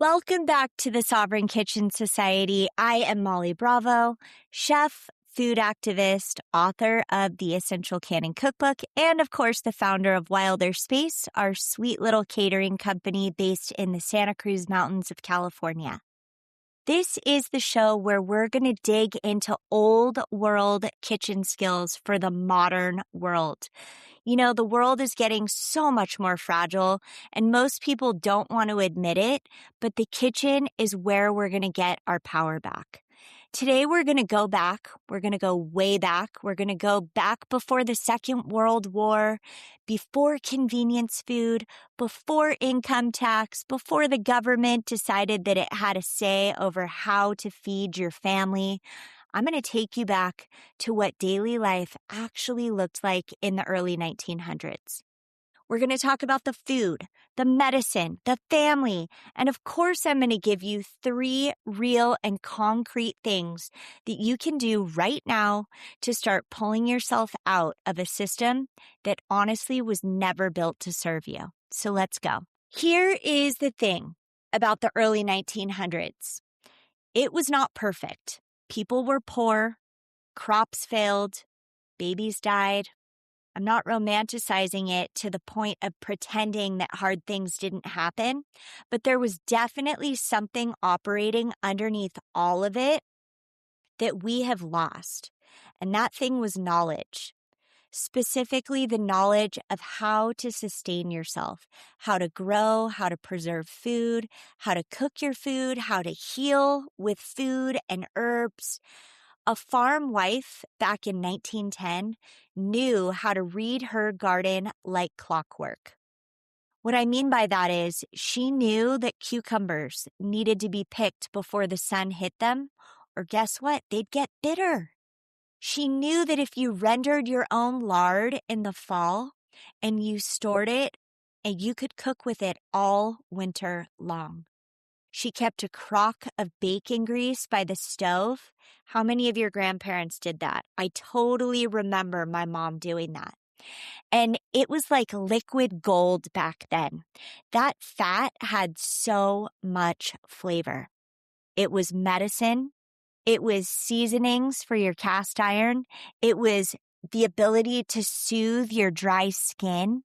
Welcome back to the Sovereign Kitchen Society. I am Molly Bravo, chef, food activist, author of the Essential Canning Cookbook, and of course, the founder of Wilder Space, our sweet little catering company based in the Santa Cruz Mountains of California. This is the show where we're going to dig into old world kitchen skills for the modern world. You know, the world is getting so much more fragile, and most people don't want to admit it, but the kitchen is where we're going to get our power back. Today, we're going to go back. We're going to go way back. We're going to go back before the Second World War, before convenience food, before income tax, before the government decided that it had a say over how to feed your family. I'm going to take you back to what daily life actually looked like in the early 1900s. We're going to talk about the food, the medicine, the family, and of course, I'm going to give you 3 real and concrete things that you can do right now to start pulling yourself out of a system that honestly was never built to serve you. So let's go. Here is the thing about the early 1900s. It was not perfect. People were poor, crops failed, babies died. I'm not romanticizing it to the point of pretending that hard things didn't happen, but there was definitely something operating underneath all of it that we have lost. And that thing was knowledge, specifically the knowledge of how to sustain yourself, how to grow, how to preserve food, how to cook your food, how to heal with food and herbs. A farm wife back in 1910 knew how to read her garden like clockwork. What I mean by that is she knew that cucumbers needed to be picked before the sun hit them, or guess what? They'd get bitter. She knew that if you rendered your own lard in the fall and you stored it, and you could cook with it all winter long. She kept a crock of bacon grease by the stove. How many of your grandparents did that? I totally remember my mom doing that. And it was like liquid gold back then. That fat had so much flavor. It was medicine. It was seasonings for your cast iron. It was the ability to soothe your dry skin.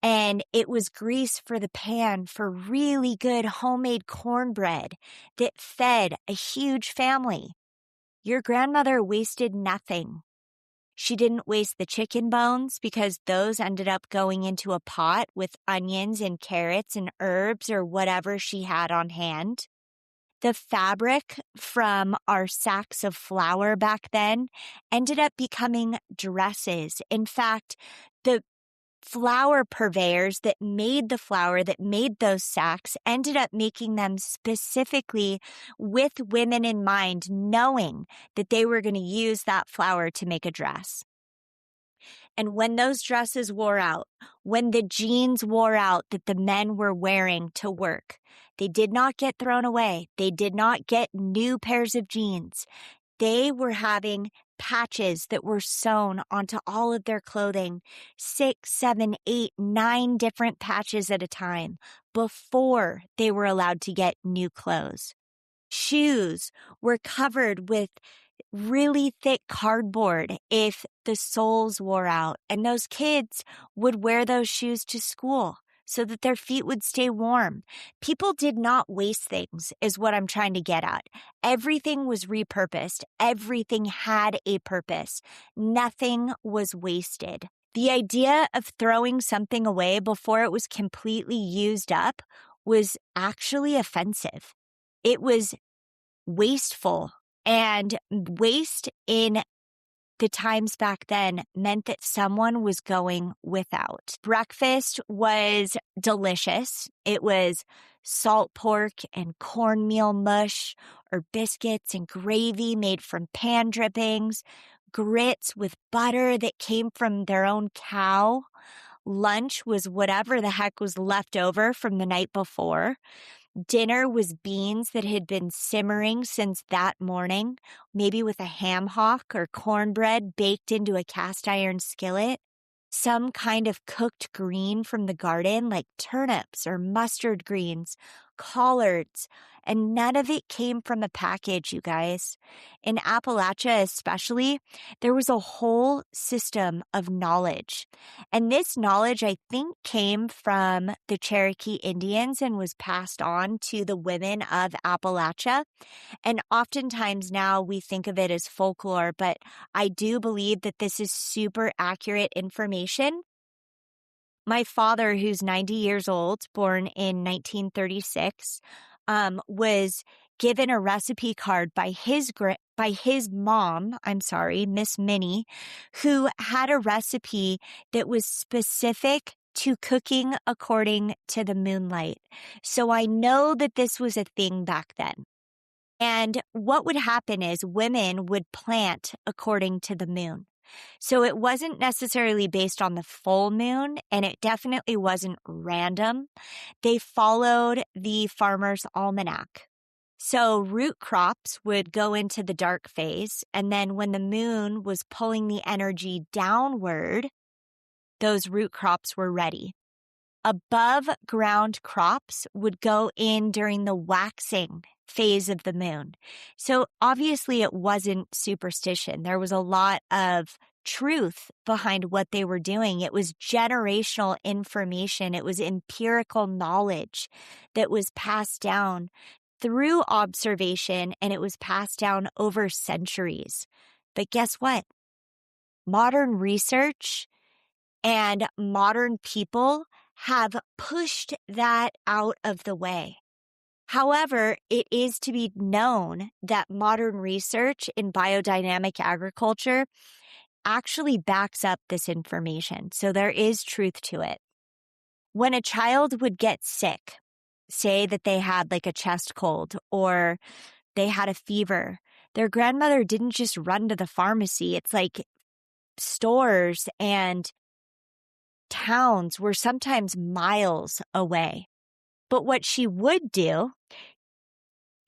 And it was grease for the pan for really good homemade cornbread that fed a huge family. Your grandmother wasted nothing. She didn't waste the chicken bones because those ended up going into a pot with onions and carrots and herbs or whatever she had on hand. The fabric from our sacks of flour back then ended up becoming dresses. In fact, the flour purveyors that made the flour, that made those sacks, ended up making them specifically with women in mind, knowing that they were going to use that flour to make a dress. And when those dresses wore out, when the jeans wore out that the men were wearing to work, they did not get thrown away. They did not get new pairs of jeans. They were having patches that were sewn onto all of their clothing, 6, 7, 8, 9 different patches at a time before they were allowed to get new clothes. Shoes were covered with really thick cardboard if the soles wore out, and those kids would wear those shoes to school so that their feet would stay warm. People did not waste things, is what I'm trying to get at. Everything was repurposed. Everything had a purpose. Nothing was wasted. The idea of throwing something away before it was completely used up was actually offensive. It was wasteful. And waste in the times back then meant that someone was going without. Breakfast was delicious. It was salt pork and cornmeal mush, or biscuits and gravy made from pan drippings, grits with butter that came from their own cow. Lunch was whatever the heck was left over from the night before. Dinner was beans that had been simmering since that morning, maybe with a ham hock or cornbread baked into a cast iron skillet. Some kind of cooked green from the garden like turnips or mustard greens, collards, and none of it came from a package, you guys. In Appalachia especially, there was a whole system of knowledge. And this knowledge, I think, came from the Cherokee Indians and was passed on to the women of Appalachia. And oftentimes now we think of it as folklore, but I do believe that this is super accurate information. My father, who's 90 years old, born in 1936, was given a recipe card by his mom, Miss Minnie, who had a recipe that was specific to cooking according to the moonlight. So I know that this was a thing back then. And what would happen is women would plant according to the moon. So it wasn't necessarily based on the full moon, and it definitely wasn't random. They followed the farmer's almanac. So root crops would go into the dark phase, and then when the moon was pulling the energy downward, those root crops were ready. Above ground crops would go in during the waxing phase of the moon. So obviously it wasn't superstition. There was a lot of truth behind what they were doing. It was generational information. It was empirical knowledge that was passed down through observation, and it was passed down over centuries. But guess what? Modern research and modern people have pushed that out of the way. However, it is to be known that modern research in biodynamic agriculture actually backs up this information. So there is truth to it. When a child would get sick, say that they had like a chest cold or they had a fever, their grandmother didn't just run to the pharmacy. It's like stores and towns were sometimes miles away. But what she would do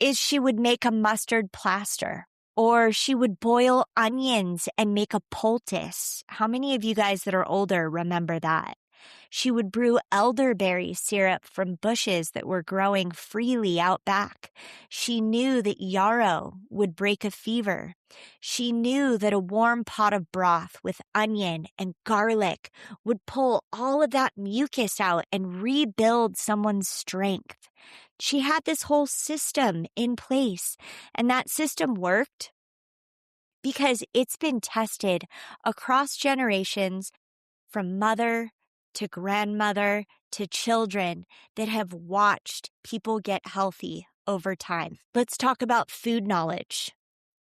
is she would make a mustard plaster, or she would boil onions and make a poultice. How many of you guys that are older remember that? She would brew elderberry syrup from bushes that were growing freely out back. She knew that yarrow would break a fever. She knew that a warm pot of broth with onion and garlic would pull all of that mucus out and rebuild someone's strength. She had this whole system in place, and that system worked because it's been tested across generations from mother to grandmother to children that have watched people get healthy over time. Let's talk about food knowledge,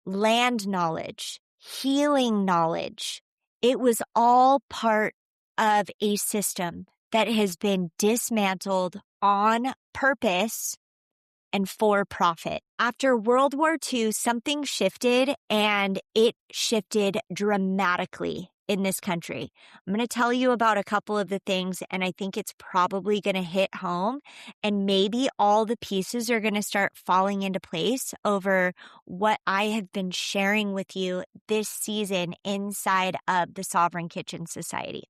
land knowledge, healing knowledge. It was all part of a system that has been dismantled on purpose and for profit. After World War II, something shifted, and it shifted dramatically in this country. I'm going to tell you about a couple of the things, and I think it's probably going to hit home, and maybe all the pieces are going to start falling into place over what I have been sharing with you this season inside of the Sovereign Kitchen Society.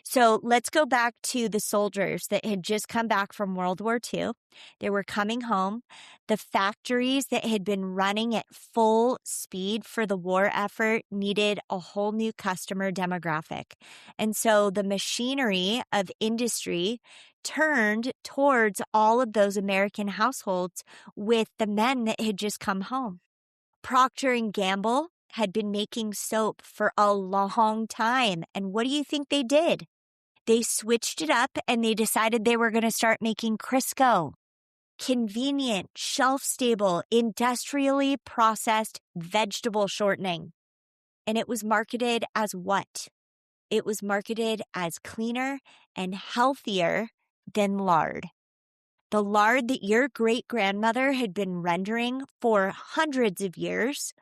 So let's go back to the soldiers that had just come back from World War II. They were coming home. The factories that had been running at full speed for the war effort needed a whole new customer demographic. And so the machinery of industry turned towards all of those American households with the men that had just come home. Procter & Gamble had been making soap for a long time. And what do you think they did? They switched it up and they decided they were going to start making Crisco. Convenient, shelf-stable, industrially processed vegetable shortening. And it was marketed as what? It was marketed as cleaner and healthier than lard. The lard that your great-grandmother had been rendering for hundreds of years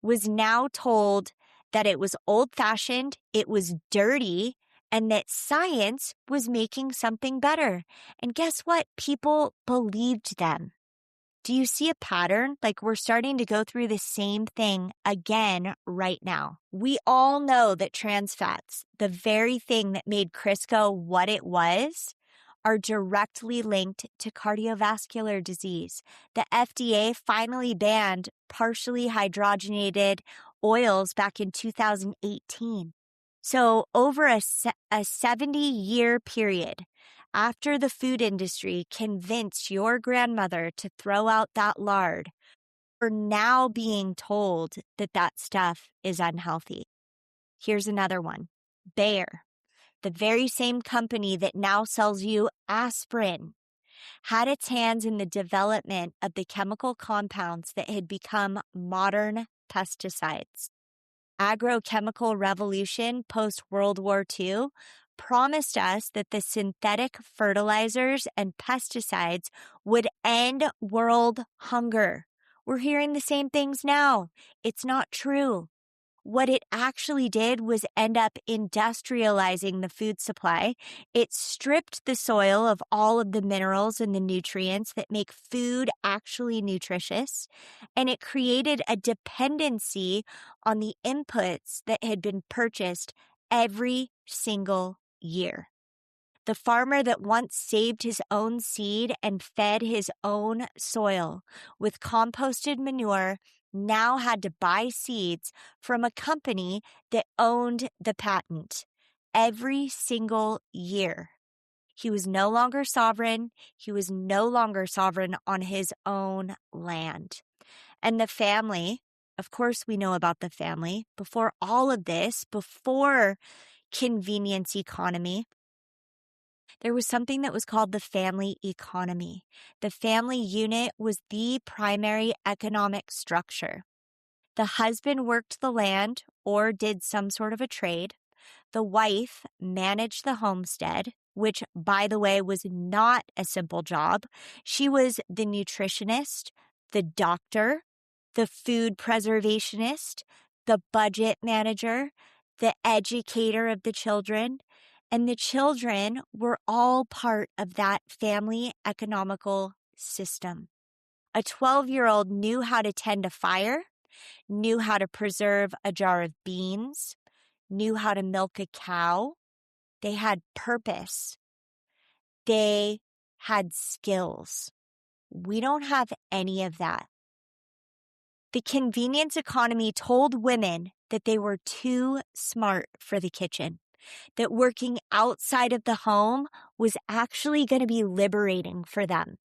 was now told that it was old-fashioned, it was dirty, and that science was making something better. And guess what? People believed them. Do you see a pattern? Like we're starting to go through the same thing again right now. We all know that trans fats, the very thing that made Crisco what it was, are directly linked to cardiovascular disease. The FDA finally banned partially hydrogenated oils back in 2018. So over a 70-year period, after the food industry convinced your grandmother to throw out that lard, we're now being told that that stuff is unhealthy. Here's another one. Bayer, the very same company that now sells you aspirin, had its hands in the development of the chemical compounds that had become modern pesticides. Agrochemical revolution post-World War II promised us that the synthetic fertilizers and pesticides would end world hunger. We're hearing the same things now. It's not true. What it actually did was end up industrializing the food supply. It stripped the soil of all of the minerals and the nutrients that make food actually nutritious, and it created a dependency on the inputs that had been purchased every single year. The farmer that once saved his own seed and fed his own soil with composted manure now had to buy seeds from a company that owned the patent every single year. He was no longer sovereign. He was no longer sovereign on his own land. And the family, of course, we know about the family. Before all of this, before convenience economy, there was something that was called the family economy. The family unit was the primary economic structure. The husband worked the land or did some sort of a trade. The wife managed the homestead, which, by the way, was not a simple job. She was the nutritionist, the doctor, the food preservationist, the budget manager, the educator of the children, and the children were all part of that family economical system. A 12-year-old knew how to tend a fire, knew how to preserve a jar of beans, knew how to milk a cow. They had purpose. They had skills. We don't have any of that. The convenience economy told women that they were too smart for the kitchen, that working outside of the home was actually going to be liberating for them.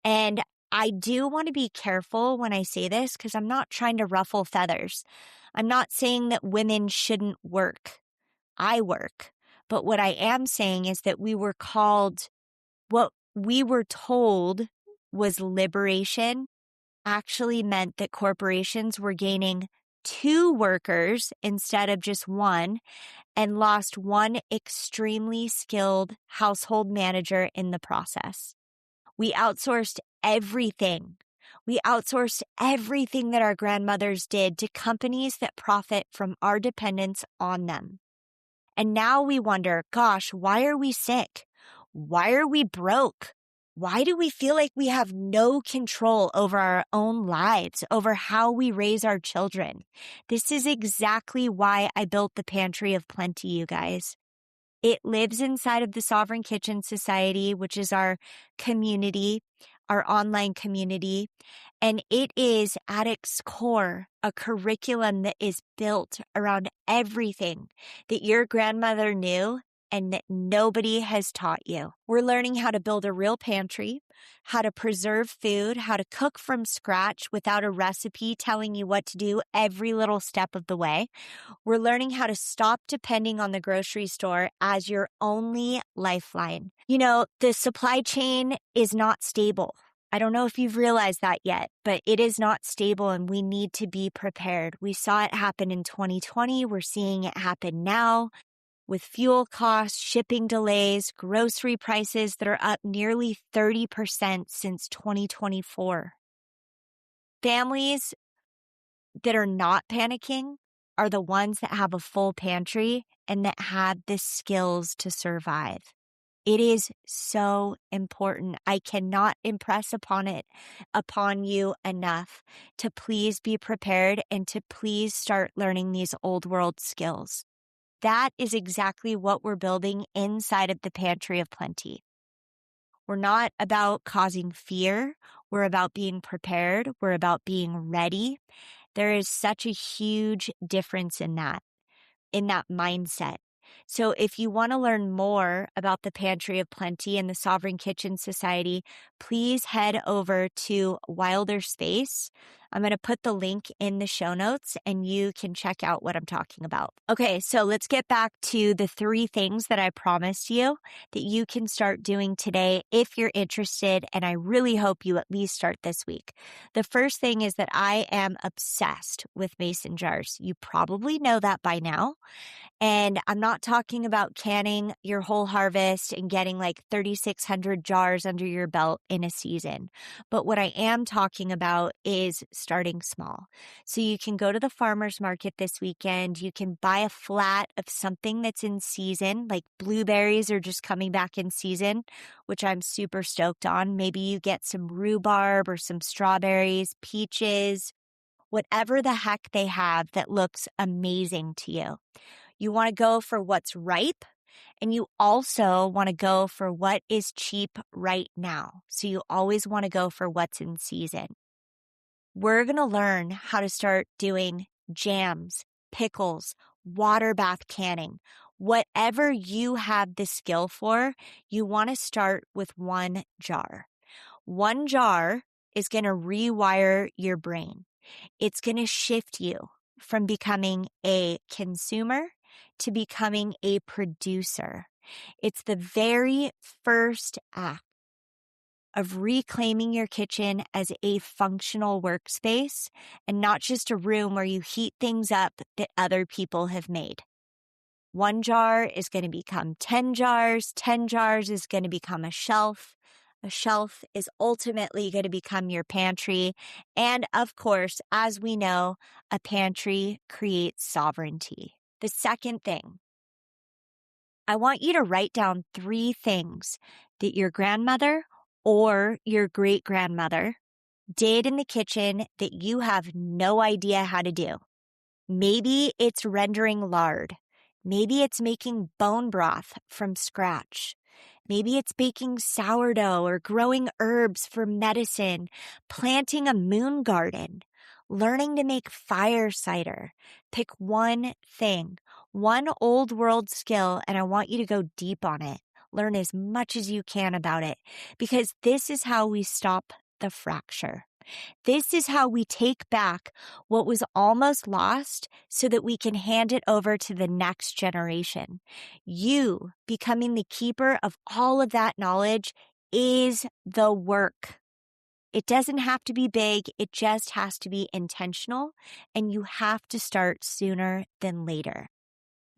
And I do want to be careful when I say this because I'm not trying to ruffle feathers. I'm not saying that women shouldn't work. I work. But what I am saying is that what we were told was liberation actually meant that corporations were gaining 2 workers instead of just 1 and lost 1 extremely skilled household manager in the process. We outsourced everything. We outsourced everything that our grandmothers did to companies that profit from our dependence on them. And now we wonder, gosh, why are we sick? Why are we broke? Why do we feel like we have no control over our own lives, over how we raise our children? This is exactly why I built the Pantry of Plenty, you guys. It lives inside of the Sovereign Kitchen Society, which is our community, our online community, and it is at its core a curriculum that is built around everything that your grandmother knew and that nobody has taught you. We're learning how to build a real pantry, how to preserve food, how to cook from scratch without a recipe telling you what to do every little step of the way. We're learning how to stop depending on the grocery store as your only lifeline. You know, the supply chain is not stable. I don't know if you've realized that yet, but it is not stable and we need to be prepared. We saw it happen in 2020. We're seeing it happen now with fuel costs, shipping delays, grocery prices that are up nearly 30% since 2024. Families that are not panicking are the ones that have a full pantry and that have the skills to survive. It is so important. I cannot impress upon you enough to please be prepared and to please start learning these old world skills. That is exactly what we're building inside of the Pantry of Plenty. We're not about causing fear. We're about being prepared. We're about being ready. There is such a huge difference in that mindset. So if you want to learn more about the Pantry of Plenty and the Sovereign Kitchen Society, please head over to Wilder Space. I'm going to put the link in the show notes and you can check out what I'm talking about. Okay, so let's get back to the 3 things that I promised you that you can start doing today if you're interested, and I really hope you at least start this week. The first thing is that I am obsessed with mason jars. You probably know that by now. And I'm not talking about canning your whole harvest and getting like 3,600 jars under your belt in a season. But what I am talking about is starting small. So you can go to the farmer's market this weekend. You can buy a flat of something that's in season, like blueberries are just coming back in season, which I'm super stoked on. Maybe you get some rhubarb or some strawberries, peaches, whatever the heck they have that looks amazing to you. You want to go for what's ripe, and you also want to go for what is cheap right now. So you always want to go for what's in season. We're going to learn how to start doing jams, pickles, water bath canning. Whatever you have the skill for, you want to start with 1 jar. 1 jar is going to rewire your brain. It's going to shift you from becoming a consumer to becoming a producer. It's the very first act of reclaiming your kitchen as a functional workspace and not just a room where you heat things up that other people have made. 1 jar is going to become 10 jars. 10 jars is going to become a shelf. A shelf is ultimately going to become your pantry. And of course, as we know, a pantry creates sovereignty. The second thing, I want you to write down 3 things that your grandmother or your great-grandmother did in the kitchen that you have no idea how to do. Maybe it's rendering lard. Maybe it's making bone broth from scratch. Maybe it's baking sourdough or growing herbs for medicine, planting a moon garden, learning to make fire cider. Pick 1 thing, 1 old world skill, and I want you to go deep on it. Learn as much as you can about it, because this is how we stop the fracture. This is how we take back what was almost lost so that we can hand it over to the next generation. You becoming the keeper of all of that knowledge is the work. It doesn't have to be big. It just has to be intentional, and you have to start sooner than later.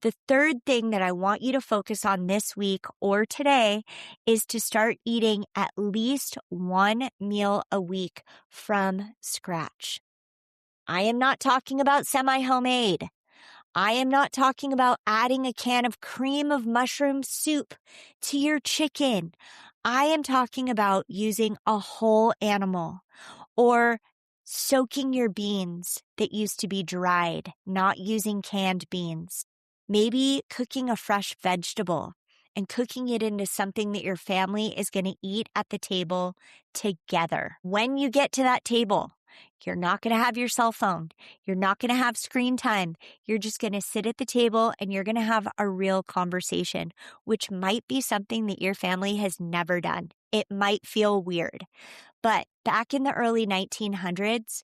The third thing that I want you to focus on this week or today is to start eating at least 1 meal a week from scratch. I am not talking about semi-homemade. I am not talking about adding a can of cream of mushroom soup to your chicken. I am talking about using a whole animal or soaking your beans that used to be dried, not using canned beans. Maybe cooking a fresh vegetable and cooking it into something that your family is going to eat at the table together. When you get to that table, you're not going to have your cell phone. You're not going to have screen time. You're just going to sit at the table and you're going to have a real conversation, which might be something that your family has never done. It might feel weird, but back in the early 1900s,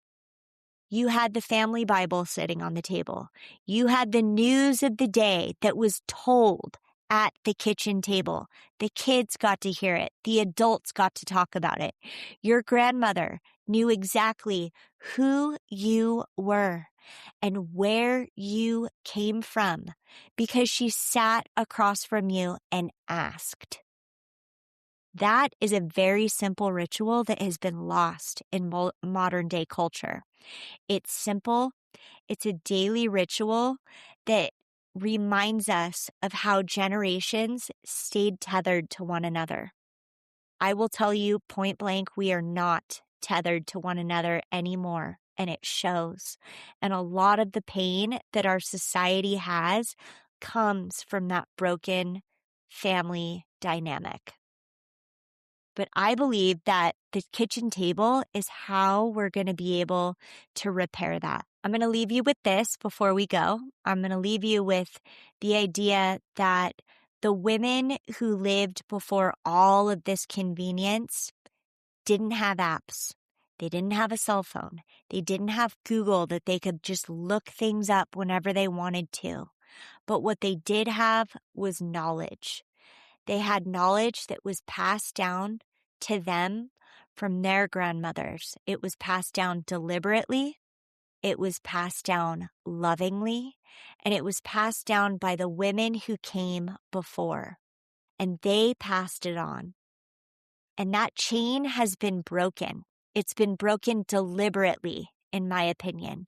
you had the family Bible sitting on the table. You had the news of the day that was told at the kitchen table. The kids got to hear it. The adults got to talk about it. Your grandmother knew exactly who you were and where you came from because she sat across from you and asked. That is a very simple ritual that has been lost in modern day culture. It's simple. It's a daily ritual that reminds us of how generations stayed tethered to one another. I will tell you point blank, we are not tethered to one another anymore, and it shows. And a lot of the pain that our society has comes from that broken family dynamic. but I believe that the kitchen table is how we're going to be able to repair that. I'm going to leave you with this before we go. I'm going to leave you with the idea that the women who lived before all of this convenience didn't have apps. They didn't have a cell phone. They didn't have Google that they could just look things up whenever they wanted to. But what they did have was knowledge. They had knowledge that was passed down to them from their grandmothers. It was passed down deliberately. It was passed down lovingly. And it was passed down by the women who came before. And they passed it on. And that chain has been broken. It's been broken deliberately, in my opinion,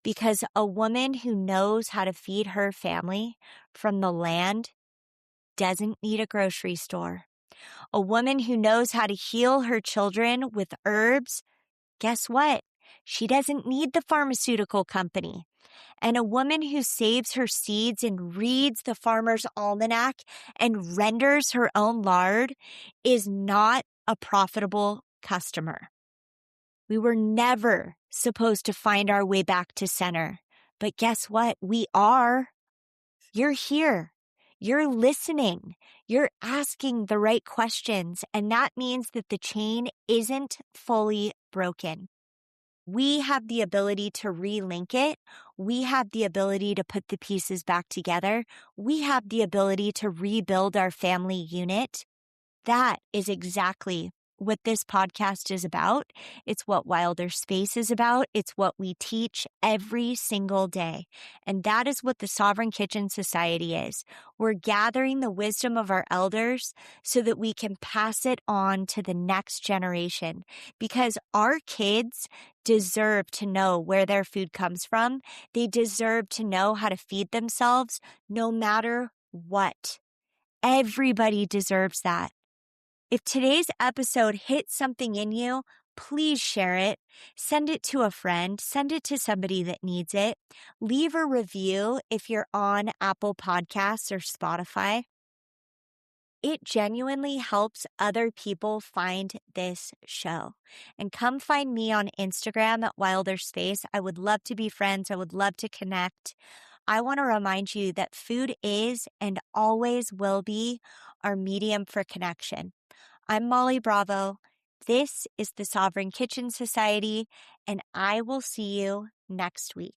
because a woman who knows how to feed her family from the land doesn't need a grocery store. A woman who knows how to heal her children with herbs, guess what? She doesn't need the pharmaceutical company. And a woman who saves her seeds and reads the farmer's almanac and renders her own lard is not a profitable customer. We were never supposed to find our way back to center. But guess what? We are. You're here. You're listening. You're asking the right questions. And that means that the chain isn't fully broken. We have the ability to relink it. We have the ability to put the pieces back together. We have the ability to rebuild our family unit. That is exactly what this podcast is about. It's what Wilder Space is about. It's what we teach every single day. And that is what the Sovereign Kitchen Society is. We're gathering the wisdom of our elders so that we can pass it on to the next generation, because our kids deserve to know where their food comes from. They deserve to know how to feed themselves no matter what. Everybody deserves that. If today's episode hit something in you, please share it. Send it to a friend. Send it to somebody that needs it. Leave a review if you're on Apple Podcasts or Spotify. It genuinely helps other people find this show. And come find me on Instagram at Wilder Space. I would love to be friends. I would love to connect. I want to remind you that food is and always will be our medium for connection. I'm Molly Bravo. This is the Sovereign Kitchen Society, and I will see you next week.